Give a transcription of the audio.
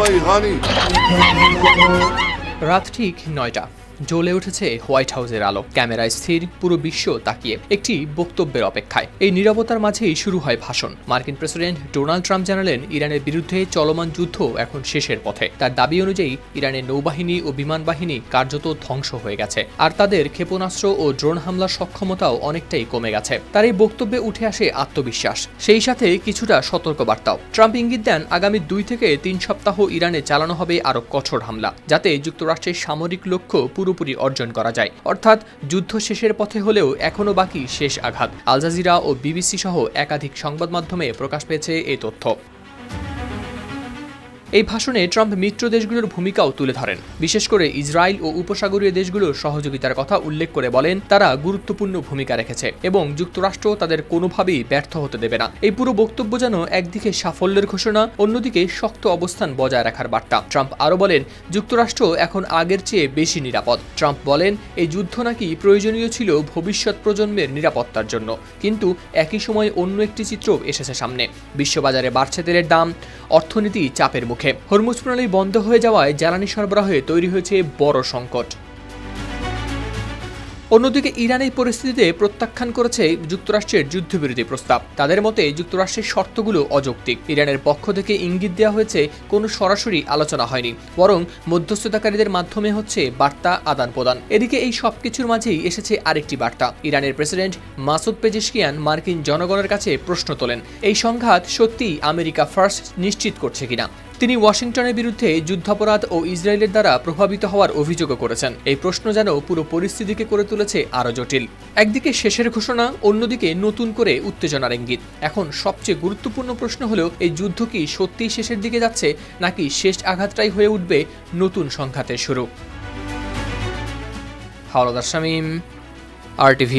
برنامه ایرانی রাত ঠিক ৯টা। জ্বলে উঠেছে হোয়াইট হাউসের আলো, ক্যামেরায় স্থির, পুরো বিশ্ব তাকিয়ে একটি বক্তব্যের অপেক্ষায়। এই নীরবতার মাঝেই শুরু হয় ভাষণ। মার্কিন প্রেসিডেন্ট ডোনাল্ড ট্রাম্প জানালেন, ইরানের বিরুদ্ধে চলমান যুদ্ধ এখন শেষের পথে। তার দাবি অনুযায়ী ইরানের নৌবাহিনী ও বিমান বাহিনী কার্যত ধ্বংস হয়ে গেছে, আর তাদের ক্ষেপণাস্ত্র ও ড্রোন হামলার সক্ষমতাও অনেকটাই কমে গেছে। তার এই বক্তব্যে উঠে আসে আত্মবিশ্বাস, সেই সাথে কিছুটা সতর্কবার্তাও। ট্রাম্প ইঙ্গিত দেন, আগামী 2 থেকে 3 সপ্তাহ ইরানে চালানো হবে আরও কঠোর হামলা, যাতে যুক্তরাষ্ট্রের সামরিক লক্ষ্য পুরোপুরি অর্জন করা যায়। অর্থাৎ যুদ্ধ শেষের পথে হলেও এখনও বাকি শেষ আঘাত। আল জাজিরা ও বিবিসি সহ একাধিক সংবাদ মাধ্যমে প্রকাশ পেয়েছে এই তথ্য। এই ভাষণে ট্রাম্প মিত্র দেশগুলোর ভূমিকাও তুলে ধরেন। বিশেষ করে ইসরায়েল ও উপসাগরীয় দেশগুলোর সহযোগিতার কথা উল্লেখ করে বলেন, তারা গুরুত্বপূর্ণ ভূমিকা রেখেছে এবং যুক্তরাষ্ট্র তাদের কোনোভাবেই ব্যর্থ হতে দেবে না। এই পুরো বক্তব্য যেন একদিকে সাফল্যের ঘোষণা, অন্যদিকে শক্ত অবস্থান বজায় রাখার বার্তা। ট্রাম্প আরও বলেন, যুক্তরাষ্ট্র এখন আগের চেয়ে বেশি নিরাপদ। ট্রাম্প বলেন, এই যুদ্ধ নাকি প্রয়োজনীয় ছিল ভবিষ্যৎ প্রজন্মের নিরাপত্তার জন্য, কিন্তু একই সময় অন্য একটি চিত্র এসেছে সামনে। বিশ্ববাজারে বাড়ছে তেলের দাম, অর্থনীতি চাপের মুখে। হরমুজ প্রণালী বন্ধ হয়ে যাওয়ায় জ্বালানি সরবরাহে তৈরি হয়েছে বড় সংকট। অন্যদিকে ইরান এই পরিস্থিতিতে প্রত্যাখ্যান করেছে যুক্তরাষ্ট্রের যুদ্ধবিরতি প্রস্তাব। তাদের মতে যুক্তরাষ্ট্রের শর্তগুলো অযৌক্তিক। ইরানের পক্ষ থেকে ইঙ্গিত দেওয়া হয়েছে কোনো সরাসরি আলোচনা হয়নি, বরং মধ্যস্থতাকারীদের মাধ্যমে হচ্ছে বার্তা আদান প্রদান। এদিকে এই সবকিছুর মাঝেই এসেছে আরেকটি বার্তা। ইরানের প্রেসিডেন্ট মাসুদ পেজেশকিয়ান মার্কিন জনগণের কাছে প্রশ্ন তোলেন, এই সংঘাত সত্যিই আমেরিকা ফার্স্ট নিশ্চিত করছে কিনা। তিনি ওয়াশিংটনের বিরুদ্ধে যুদ্ধাপরাধ ও ইসরায়েলের দ্বারা প্রভাবিত হওয়ার অভিযোগও করেছেন। এই প্রশ্ন যেন পুরো পরিস্থিতিকে করে তুলেছে আরও জটিল। একদিকে শেষের ঘোষণা, অন্যদিকে নতুন করে উত্তেজনার ইঙ্গিত। এখন সবচেয়ে গুরুত্বপূর্ণ প্রশ্ন হলো, এই যুদ্ধ কি সত্যিই শেষের দিকে যাচ্ছে, নাকি শেষ আঘাতটাই হয়ে উঠবে নতুন সংঘাতের শুরু। হাওলাদার শামীম, RTV।